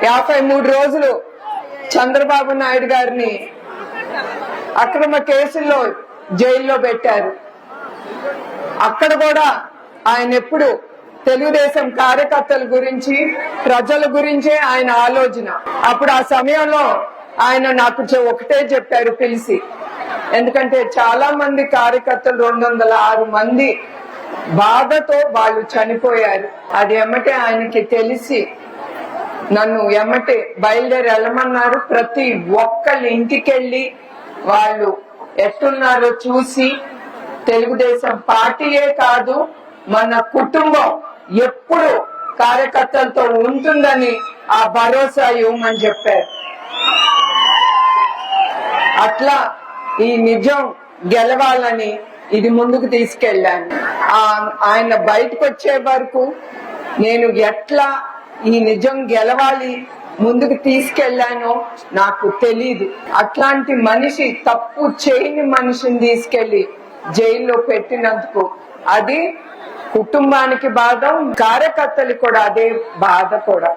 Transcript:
53 రోజులు చంద్రబాబు నాయుడు గారిని అక్రమ కేసుల్లో జైల్లో పెట్టారు. అక్కడ కూడా ఆయన ఎప్పుడు తెలుగుదేశం కార్యకర్తల గురించి, ప్రజల గురించే ఆయన ఆలోచన. అప్పుడు ఆ సమయంలో ఆయన నాకు ఒకటే చెప్పారు పిలిచి, ఎందుకంటే చాలా మంది కార్యకర్తలు 206 మంది బాధతో వాళ్ళు చనిపోయారు. అది ఎమ్మటే ఆయనకి తెలిసి నన్ను ఎమ్మటే బయలుదేరి వెళ్ళమన్నారు. ప్రతి ఒక్కళ్ళ ఇంటికెళ్ళి వాళ్ళు ఎట్టున్నారో చూసి, తెలుగుదేశం పార్టీయే కాదు మన కుటుంబం ఎప్పుడు కార్యకర్తలతో ఉంటుందని ఆ భరోసా ఇవ్వమని చెప్పారు. అట్లా ఈ నిజం గెలవాలని ఇది ముందుకు తీసుకెళ్ళాను. ఆయన బయటకు వచ్చే వరకు నేను ఎట్లా ఈ నిజం గెలవాలి ముందుకు తీసుకెళ్లానో నాకు తెలీదు. అట్లాంటి మనిషి, తప్పు చేయని మనిషిని తీసుకెళ్లి జైల్లో పెట్టినందుకు అది కుటుంబానికి బాధ, కార్యకర్తలకు కూడా అదే బాధ కూడా.